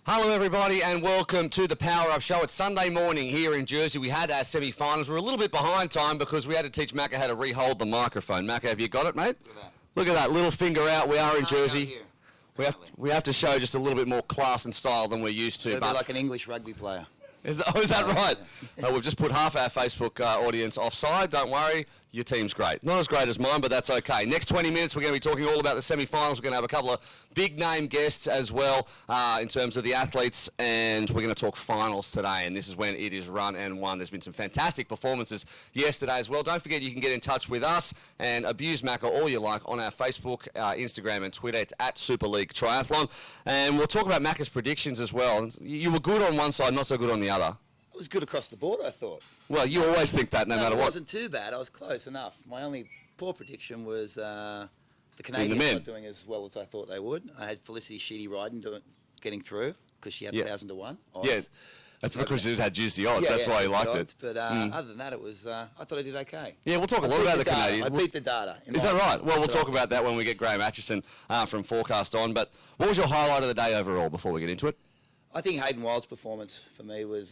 Hello everybody and welcome to the Power Up Show. It's Sunday morning here in Jersey. We had our semi-finals. We're a little bit behind time because we had to teach MACCA how to re-hold the microphone. MACCA, have you got it, mate? Look at that, little finger out. We are in Jersey. We have to show just a little bit more class and style than we're used to. But like an English rugby player. Is that right? We've just put half our Facebook audience offside. Don't worry, your team's great. Not as great as mine, but that's okay. Next 20 minutes, we're going to be talking all about the semi-finals. We're going to have a couple of big-name guests as well in terms of the athletes, and we're going to talk finals today, and this is when it is run and won. There's been some fantastic performances yesterday as well. Don't forget you can get in touch with us and abuse MACCA all you like on our Facebook, Instagram, and Twitter. It's at Super League Triathlon, and we'll talk about MACCA's predictions as well. You were good on one side, not so good on the other. It was good across the board, I thought. Well, you always think that no matter what. It wasn't too bad. I was close enough. My only poor prediction was the Canadians not doing as well as I thought they would. I had Felicity Sheedy riding, getting through because she had 1,000 to 1 odds. Yeah, that's because she had juicy odds. That's why you liked it. But other than that, it was. I thought I did okay. Yeah, we'll talk a lot about the Canadians. I beat the data. Is that right? Well, we'll talk about that when we get Graham Atchison from Forecast on. But what was your highlight of the day overall before we get into it? I think Hayden Wild's performance for me was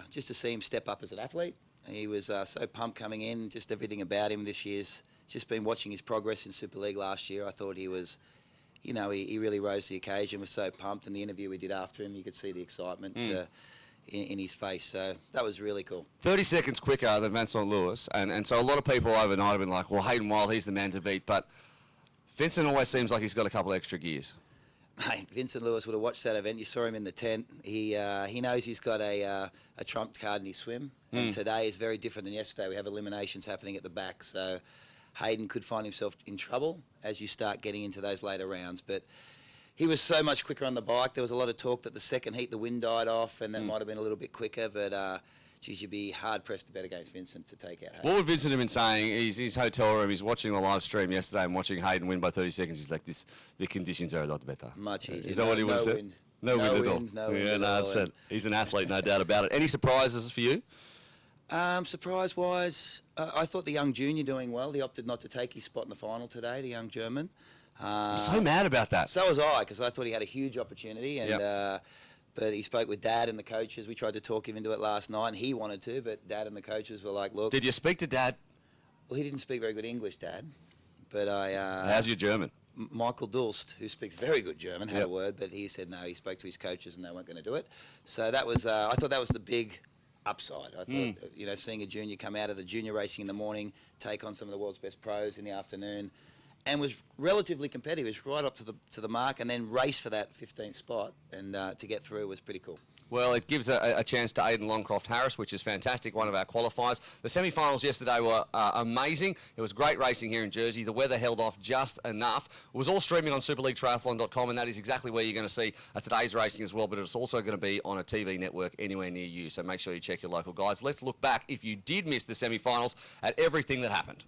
just to see him step up as an athlete. He was so pumped coming in, just everything about him this year's. Just been watching his progress in Super League last year. I thought he was, he really rose to the occasion, was so pumped. And the interview we did after him, you could see the excitement in his face. So that was really cool. 30 seconds quicker than Vincent Lewis. And so a lot of people overnight have been like, well, Hayden Wild, he's the man to beat. But Vincent always seems like he's got a couple extra gears. Hey, Vincent Lewis would have watched that event. You saw him in the tent. He knows he's got a trump card in his swim. And today is very different than yesterday. We have eliminations happening at the back. So Hayden could find himself in trouble as you start getting into those later rounds. But he was so much quicker on the bike. There was a lot of talk that the second heat the wind died off and that might have been a little bit quicker. But geez, you'd be hard-pressed to bet against Vincent to take out Hayden. What would Vincent have been saying? He's in his hotel room, he's watching the live stream yesterday and watching Hayden win by 30 seconds. He's like, the conditions are a lot better. Much easier. Is that what he would have said? Wind. No wind at all. No wind at all. That's it. He's an athlete, no doubt about it. Any surprises for you? Surprise-wise, I thought the young junior doing well. He opted not to take his spot in the final today, the young German. I'm so mad about that. So was I, because I thought he had a huge opportunity. And but he spoke with Dad and the coaches. We tried to talk him into it last night, and he wanted to, but Dad and the coaches were like, look... Did you speak to Dad? Well, he didn't speak very good English, Dad. But I... How's your German? Michael Dulst, who speaks very good German, had a word, but he said no, he spoke to his coaches and they weren't going to do it. So that was... I thought that was the big upside. I thought, seeing a junior come out of the junior racing in the morning, take on some of the world's best pros in the afternoon, and was relatively competitive. He was right up to the mark and then race for that 15th spot, and to get through was pretty cool. Well, it gives a chance to Aidan Longcroft-Harris, which is fantastic, one of our qualifiers. The semi-finals yesterday were amazing. It was great racing here in Jersey. The weather held off just enough. It was all streaming on superleaguetriathlon.com, and that is exactly where you're going to see today's racing as well, but it's also going to be on a TV network anywhere near you, so make sure you check your local guides. Let's look back, if you did miss the semi-finals, at everything that happened.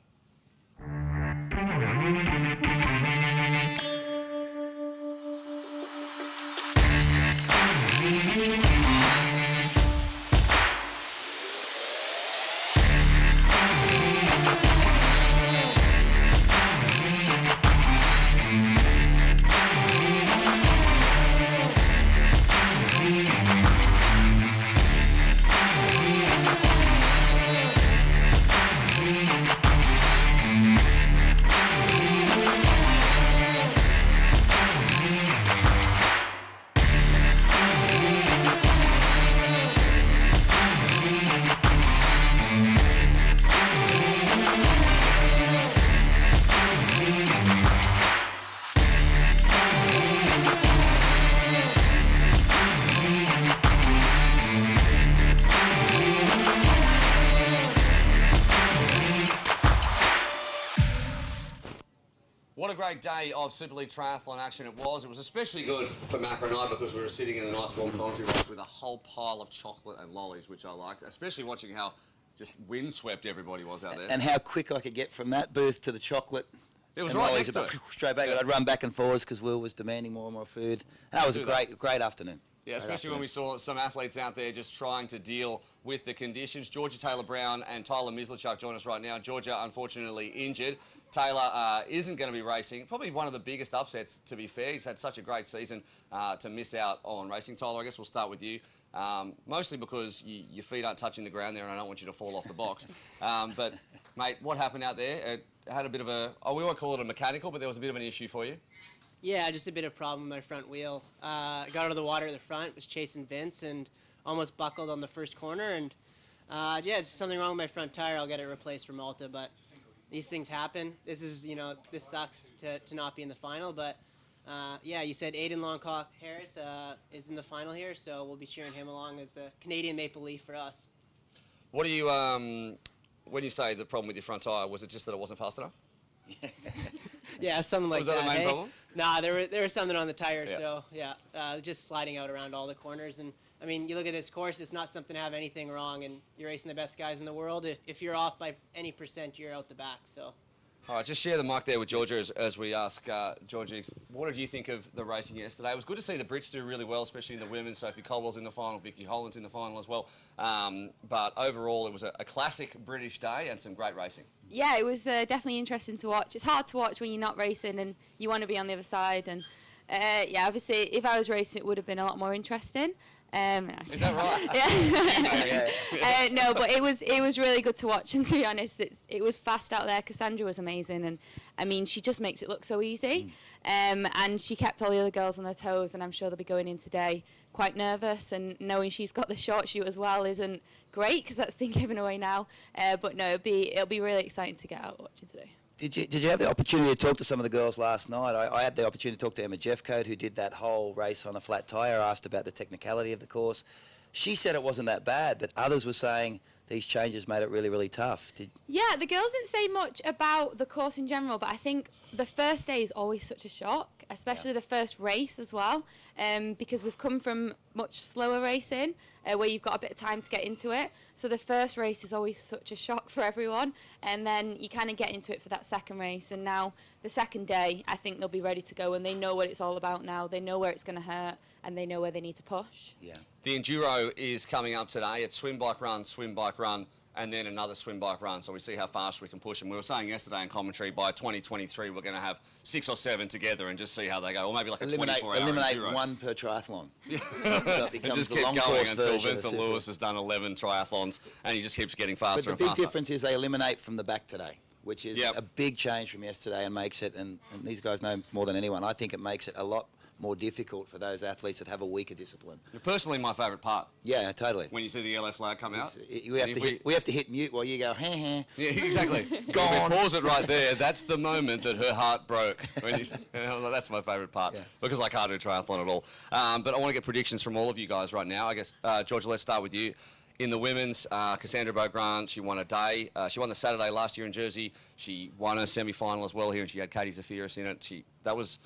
What a great day of Super League Triathlon action it was. It was especially good for MACCA and I because we were sitting in a nice warm commentary box with a whole pile of chocolate and lollies, which I liked, especially watching how just windswept everybody was out there. And how quick I could get from that booth to the chocolate. It was right next to it. Straight back. I'd run back and forwards because Will was demanding more and more food. That was a great afternoon. Yeah, especially when we saw some athletes out there just trying to deal with the conditions. Georgia Taylor-Brown and Tyler Mislichuk join us right now. Georgia, unfortunately, injured. Taylor isn't going to be racing. Probably one of the biggest upsets, to be fair. He's had such a great season to miss out on racing. Tyler, I guess we'll start with you. Mostly because your feet aren't touching the ground there and I don't want you to fall off the box. But, mate, what happened out there? It had a bit of a... Oh, we won't call it a mechanical, but there was a bit of an issue for you. Yeah, just a bit of problem with my front wheel. Got out of the water at the front, was chasing Vince, and almost buckled on the first corner. And, yeah, it's something wrong with my front tire. I'll get it replaced for Malta, but... These things happen. This is, this sucks to not be in the final, but yeah, you said Aiden Longcock Harris is in the final here, so we'll be cheering him along as the Canadian Maple Leaf for us. What do you, when you say the problem with your front tyre, was it just that it wasn't fast enough? Yeah, something like that. Was that the main problem? Nah, there was something on the tire, Yeah. so yeah, just sliding out around all the corners. And I mean, you look at this course, it's not something to have anything wrong, and you're racing the best guys in the world. If you're off by any percent, you're out the back, so. All right, just share the mic there with Georgia as we ask Georgia, what did you think of the racing yesterday? It was good to see the Brits do really well, especially in the women. Sophie Caldwell's in the final, Vicky Holland's in the final as well. But overall, it was a classic British day and some great racing. Yeah, it was definitely interesting to watch. It's hard to watch when you're not racing and you want to be on the other side. And yeah, obviously, if I was racing, it would have been a lot more interesting. Is that right? Yeah. No, but it was really good to watch, and to be honest, it was fast out there. Cassandra was amazing, and I mean, she just makes it look so easy. And she kept all the other girls on their toes, and I'm sure they'll be going in today quite nervous, and knowing she's got the short shoot as well isn't great because that's been given away now. But no, it'll be really exciting to get out watching today. Did you have the opportunity to talk to some of the girls last night? I had the opportunity to talk to Emma Jeffcoat, who did that whole race on a flat tyre, asked about the technicality of the course. She said it wasn't that bad, but others were saying these changes made it really, really tough. Yeah, the girls didn't say much about the course in general, but I think the first day is always such a shock, especially the first race as well, because we've come from much slower racing where you've got a bit of time to get into it. So the first race is always such a shock for everyone, and then you kind of get into it for that second race. And now the second day, I think they'll be ready to go, and they know what it's all about now. They know where it's going to hurt, and they know where they need to push. Yeah. The Enduro is coming up today. It's swim, bike, run, and then another swim, bike, run. So we see how fast we can push. And we were saying yesterday in commentary, by 2023, we're going to have 6 or 7 together and just see how they go. Or maybe like a 24-hour Eliminate Enduro. one per triathlon. Yeah. So it becomes just the keep long going course until version of Vincent the Lewis has done 11 triathlons, and he just keeps getting faster But the and big faster. difference is they eliminate from the back today, which is a big change from yesterday, and makes it, and these guys know more than anyone, I think it makes it a lot more difficult for those athletes that have a weaker discipline. Personally, my favourite part. Yeah, totally. When you see the yellow flag come out. We have to hit mute while you go, heh. Yeah, exactly. Go on. Pause it right there. That's the moment that her heart broke. That's my favourite part, because I can't do triathlon at all. But I want to get predictions from all of you guys right now. I guess, Georgia, let's start with you. In the women's, Cassandra Beaugrand, she won a day. She won the Saturday last year in Jersey. She won her semi-final as well here, and she had Katie Zafiris in it.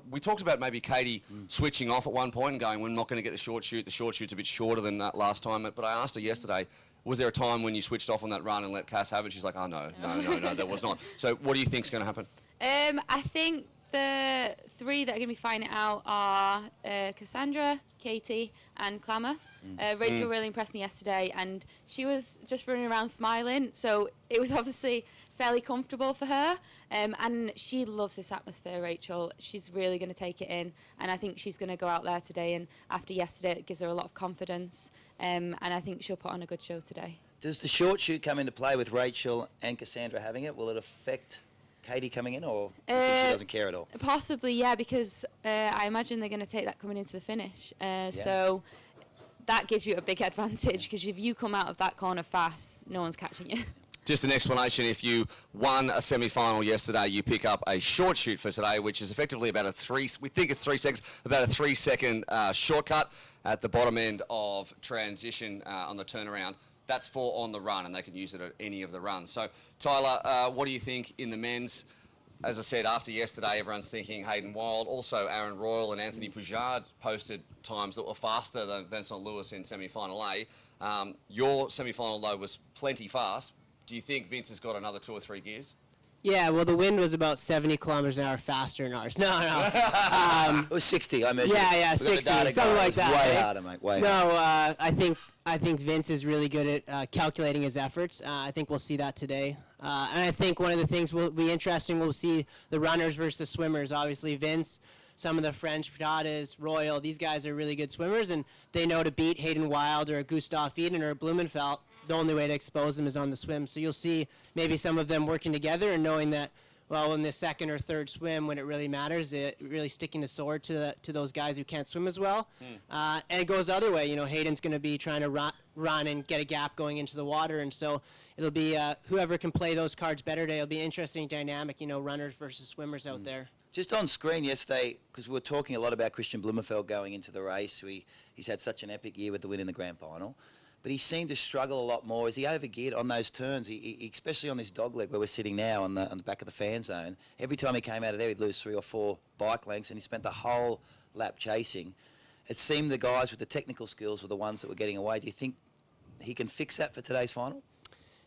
We talked about maybe Katie switching off at one point and going, we're not going to get the short shoot. The short shoot's a bit shorter than that last time. But I asked her yesterday, was there a time when you switched off on that run and let Cass have it? She's like, oh, no, there was not. So what do you think's going to happen? I think the 3 that are going to be fighting it out are Cassandra, Katie, and Clamour. Rachel really impressed me yesterday, and she was just running around smiling. So it was obviously fairly comfortable for her, and she loves this atmosphere, Rachel. She's really going to take it in, and I think she's going to go out there today, and after yesterday it gives her a lot of confidence, and I think she'll put on a good show today. Does the short shoot come into play with Rachel and Cassandra having it? Will it affect Katie coming in, or do you think she doesn't care at all? Possibly, yeah, because I imagine they're going to take that coming into the finish, so that gives you a big advantage, because if you come out of that corner fast, no one's catching you. Just an explanation, if you won a semi-final yesterday, you pick up a short shoot for today, which is effectively about we think it's 3 seconds, about a 3-second shortcut at the bottom end of transition on the turnaround. That's for on the run, and they can use it at any of the runs. So, Tyler, what do you think in the men's? As I said, after yesterday, everyone's thinking Hayden Wild. Also, Aaron Royal and Anthony Poujard posted times that were faster than Vincent Lewis in semi-final A. Your semi-final, though, was plenty fast. Do you think Vince has got another 2 or 3 gears? Yeah, well, the wind was about 70 kilometers an hour faster than ours. No. It was 60, I measured. Yeah, We got the 60, data something going. like It was that, way right? harder, mate, way harder. No, I think Vince is really good at calculating his efforts. I think we'll see that today. And I think one of the things will be interesting, we'll see the runners versus the swimmers. Obviously, Vince, some of the French, Pradas, Royal, these guys are really good swimmers, and they know to beat Hayden Wild or Gustav Eden or Blumenfeld. The only way to expose them is on the swim. So you'll see maybe some of them working together and knowing that, well, in the second or third swim, when it really matters, it really sticking the sword to those guys who can't swim as well. And it goes the other way. You know, Hayden's going to be trying to run and get a gap going into the water, and so it'll be whoever can play those cards better today. It'll be an interesting dynamic, you know, runners versus swimmers out there. Just on screen yesterday, because we were talking a lot about Christian Blumenfeld going into the race. He's had such an epic year with the win in the grand final. But he seemed to struggle a lot more as he overgeared on those turns, he especially on this dog leg where we're sitting now on the back of the fan zone. Every time he came out of there, he'd lose 3 or 4 bike lengths, and he spent the whole lap chasing. It seemed the guys with the technical skills were the ones that were getting away. Do you think he can fix that for today's final?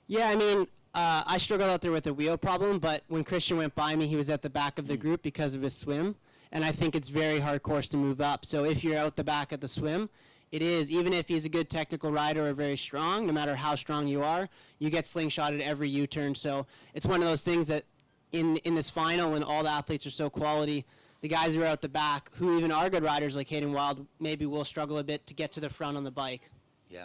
Yeah, I mean, I struggled out there with a wheel problem, but when Christian went by me, he was at the back of the group because of his swim, and I think it's very hard course to move up. So if you're out the back of the swim, it is, even if he's a good technical rider or very strong, no matter how strong you are, you get slingshotted every U-turn. So it's one of those things that in this final, when all the athletes are so quality, the guys who are out the back, who even are good riders like Hayden Wild, maybe will struggle a bit to get to the front on the bike. Yeah.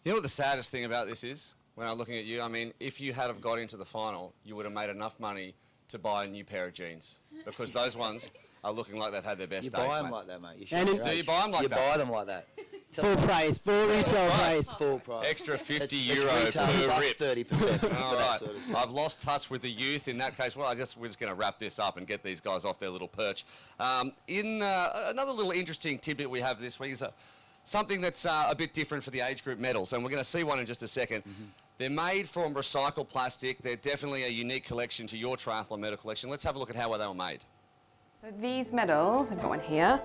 You know what the saddest thing about this is? When I'm looking at you, I mean, if you had have got into the final, you would have made enough money to buy a new pair of jeans, because those ones are looking like they've had their best You days, buy them mate. like that, mate. You And show do your you age. buy them like you that? You buy them like that. Full price, full retail price. Full price. Extra 50 It's euro retail per plus rip. 30% for All that right. sort of thing. I've lost touch with the youth in that case. Well, we're just going to wrap this up and get these guys off their little perch. Another little interesting tidbit we have this week is something that's a bit different for the age group medals, and we're going to see one in just a second. They're made from recycled plastic. They're definitely a unique collection to your triathlon medal collection. Let's have a look at how they were made. So these medals, I've got one here,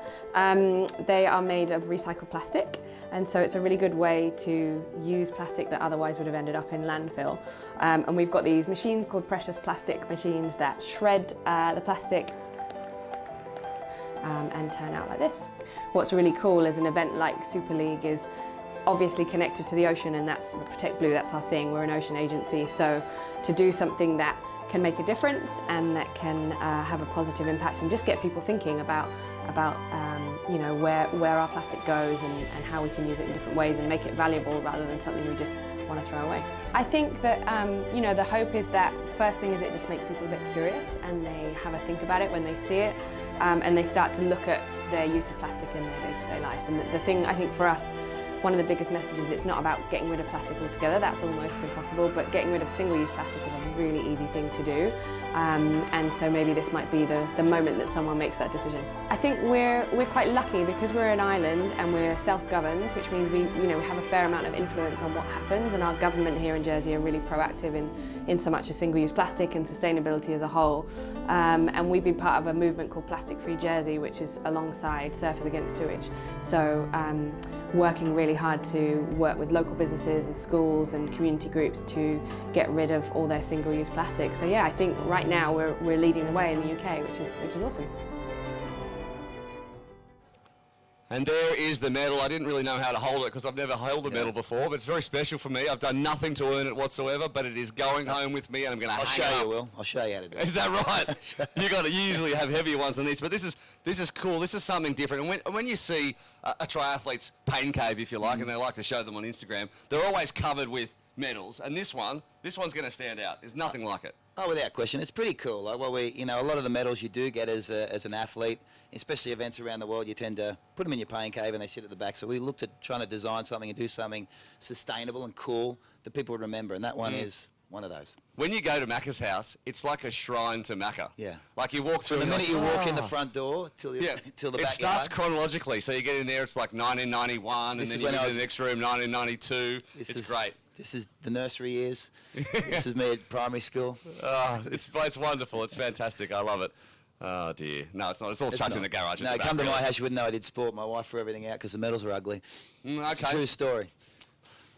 they are made of recycled plastic, and so it's a really good way to use plastic that otherwise would have ended up in landfill. And we've got these machines called precious plastic machines that shred the plastic and turn out like this. What's really cool is an event like Super League is obviously connected to the ocean, and that's Protect Blue, that's our thing, we're an ocean agency, so to do something that can make a difference and that can have a positive impact and just get people thinking about you know, where our plastic goes and how we can use it in different ways and make it valuable rather than something we just want to throw away. I think that you know, the hope is that first thing is it just makes people a bit curious and they have a think about it when they see it, and they start to look at their use of plastic in their day-to-day life. And the thing I think for us, one of the biggest messages, it's not about getting rid of plastic altogether, that's almost impossible, but getting rid of single-use plastic is a really easy thing to do. And so maybe this might be the moment that someone makes that decision. I think we're quite lucky because we're an island and we're self-governed, which means we have a fair amount of influence on what happens, and our government here in Jersey are really proactive in so much as single-use plastic and sustainability as a whole. And we've been part of a movement called Plastic Free Jersey, which is alongside Surfers Against Sewage. So working really hard to work with local businesses and schools and community groups to get rid of all their single-use plastic. So yeah, I think right now we're leading the way in the UK, which is awesome. And there is the medal. I didn't really know how to hold it because I've never held a medal before, but it's very special for me. I've done nothing to earn it whatsoever, but it is going home with me, and I'm going to hang it up. I'll show you, Will. I'll show you how to do it. Is that right? You usually have heavier ones than these, but this is cool. This is something different. And when you see a triathlete's pain cave, if you like, and they like to show them on Instagram, they're always covered with medals, and this one's going to stand out. There's nothing like it. Oh, without question, it's pretty cool. Like, well, a lot of the medals you do get as an athlete, especially events around the world, you tend to put them in your pain cave and they sit at the back. So we looked at trying to design something and do something sustainable and cool that people would remember, and that one is one of those. When you go to MACCA's house, it's like a shrine to MACCA. Yeah. Like you walk through. From the and minute you're you like, walk in the front door till the it starts chronologically. So you get in there, it's like 1991, and then you get in the next room, 1992. It's great. This is the nursery years. This is me at primary school. It's wonderful. It's fantastic. I love it. Oh, dear. No, it's not. It's all chucked in the garage. No, come to my house, you wouldn't know I did sport. My wife threw everything out because the medals were ugly. It's a true story.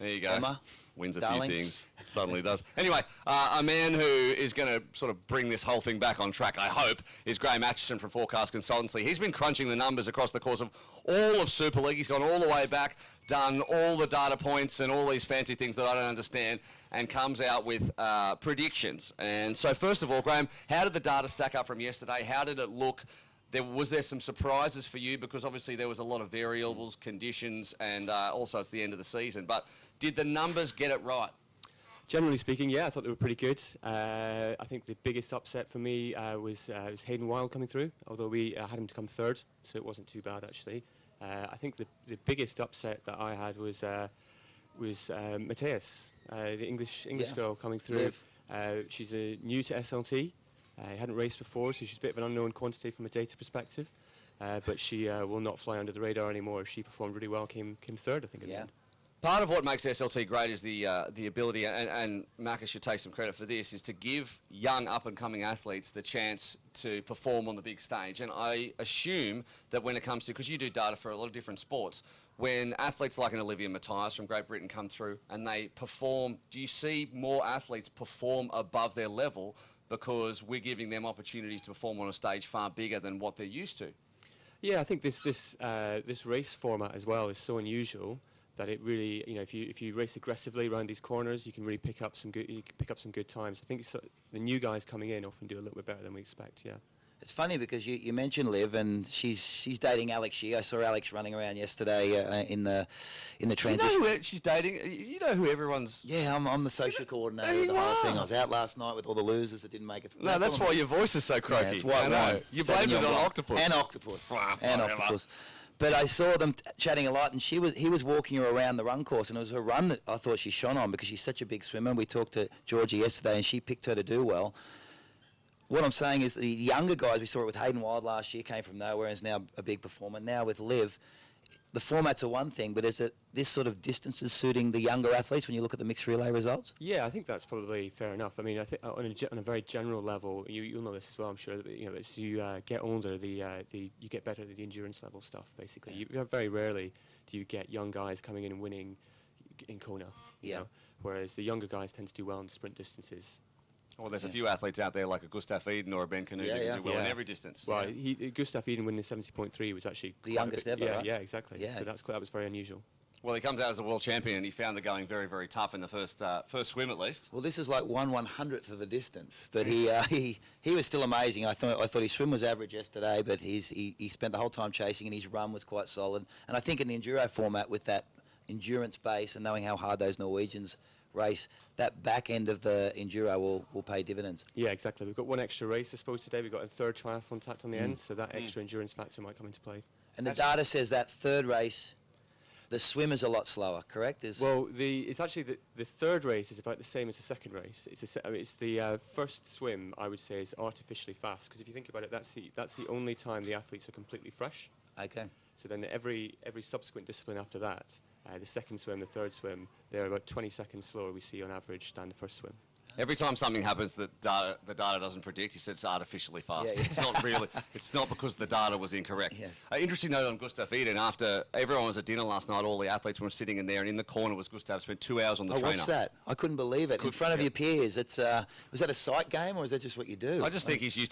There you go. Emma. Wins a Darling. few things. Suddenly does. Anyway, a man who is going to sort of bring this whole thing back on track, I hope, is Graham Atchison from Forecast Consultancy. He's been crunching the numbers across the course of all of Super League. He's gone all the way back, done all the data points and all these fancy things that I don't understand, and comes out with predictions. And so first of all, Graham, how did the data stack up from yesterday? How did it look? Was there some surprises for you? Because obviously there was a lot of variables, conditions, and also it's the end of the season. But did the numbers get it right? Generally speaking, yeah, I thought they were pretty good. I think the biggest upset for me was Hayden Wilde coming through, although we had him to come third, so it wasn't too bad actually. I think the biggest upset that I had was Mateus, the English girl coming through. She's new to SLT. Hadn't raced before, so she's a bit of an unknown quantity from a data perspective. But she will not fly under the radar anymore. She performed really well, came third, I think, in the end. Part of what makes SLT great is the ability, and MACCA should take some credit for this, is to give young up-and-coming athletes the chance to perform on the big stage. And I assume that when it comes to, because you do data for a lot of different sports, when athletes like an Olivia Matthias from Great Britain come through and they perform, do you see more athletes perform above their level because we're giving them opportunities to perform on a stage far bigger than what they're used to? Yeah, I think this race format as well is so unusual that it really, if you race aggressively around these corners, you can really pick up some good times. I think the new guys coming in often do a little bit better than we expect. Yeah. It's funny because you mentioned Liv, and she's dating Alex Shee. I saw Alex running around yesterday in the transition. You know who she's dating? You know who everyone's... Yeah, I'm the social coordinator of the whole thing. I was out last night with all the losers that didn't make it. No, that's why your voice is so croaky. Yeah, it's white wine. You blamed it on Octopus. And Octopus. But I saw them chatting a lot, and he was walking her around the run course, and it was her run that I thought she shone on because she's such a big swimmer. We talked to Georgia yesterday, and she picked her to do well. What I'm saying is the younger guys, we saw it with Hayden Wilde last year, came from nowhere and is now a big performer. Now with Liv, the formats are one thing, but is it this sort of distance is suiting the younger athletes when you look at the mixed relay results? Yeah, I think that's probably fair enough. I mean, I think on a very general level, you'll know this as well, I'm sure, that, as you get older, you get better at the endurance level stuff, basically. You very rarely do you get young guys coming in and winning in Kona, you know, whereas the younger guys tend to do well in the sprint distances. Well, there's a few athletes out there like a Gustav Eden or a Ben Canute who can do well in every distance. Well, Gustav Eden winning 70.3 was actually the youngest ever, right? Yeah, exactly. Yeah. So that was very unusual. Well, he comes out as a world champion, and he found the going very, very tough in the first swim, at least. Well, this is like 1/100th of the distance, but he was still amazing. I thought his swim was average yesterday, but he spent the whole time chasing, and his run was quite solid. And I think in the enduro format, with that endurance base and knowing how hard those Norwegians race, that back end of the enduro will pay dividends. Yeah, exactly. We've got one extra race, I suppose, today. We've got a third triathlon tacked on the end, so that extra endurance factor might come into play. And the data says that third race, the swim is a lot slower, correct? Well, it's actually the third race is about the same as the second race. It's the first swim, I would say, is artificially fast, because if you think about it, that's the only time the athletes are completely fresh. Okay. So then every subsequent discipline after that, the second swim, the third swim, they're about 20 seconds slower, we see on average, than the first swim. Every time something happens that the data doesn't predict, he said it's artificially fast. Yeah, yeah. It's not really. It's not because the data was incorrect. Yes. Interesting note on Gustav Eden. After everyone was at dinner last night, all the athletes were sitting in there, and in the corner was Gustav. Spent 2 hours on the trainer. What's that? I couldn't believe it. In front of your peers. It's was that a sight game or is that just what you do? I just think he's used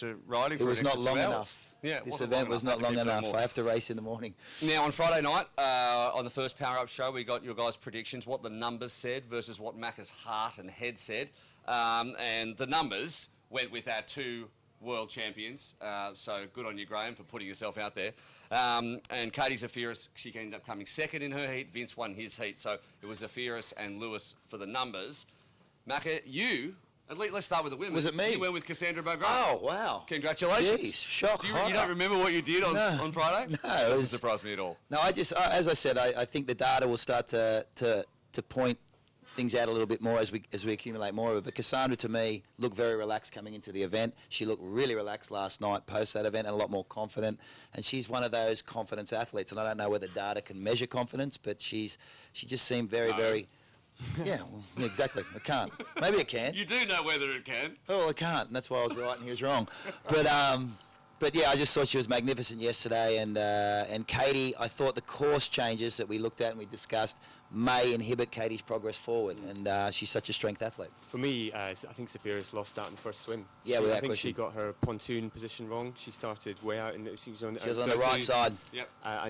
to riding. It was not long enough. Yeah, this event was not long enough. I have to race in the morning. Now, on Friday night, on the first Power Up Show, we got your guys' predictions, what the numbers said versus what Macca's heart and head said. And the numbers went with our two world champions. So good on you, Graham, for putting yourself out there. And Katie Zafiris, she ended up coming second in her heat. Vince won his heat. So it was Zafiris and Lewis for the numbers. Macca, let's start with the women. Was it me? You went with Cassandra Bograd. Oh, wow. Congratulations. Jeez, shock. You don't remember what you did on Friday? No. It doesn't surprise me at all. No, as I said, I think the data will start to point things out a little bit more as we accumulate more of it. But Cassandra, to me, looked very relaxed coming into the event. She looked really relaxed last night post that event and a lot more confident. And she's one of those confidence athletes. And I don't know whether data can measure confidence, but she just seemed very... Yeah, well, exactly. I can't. Maybe it can. You do know whether it can. Oh, I can't. And that's why I was right and he was wrong. But But yeah, I just thought she was magnificent yesterday, and Katie, I thought the course changes that we looked at and we discussed may inhibit Katie's progress forward, and she's such a strength athlete. For me, I think Sapphira's lost that in the first swim. Yeah, I think she got her pontoon position wrong. She started way out, she was on the right side. Yep. And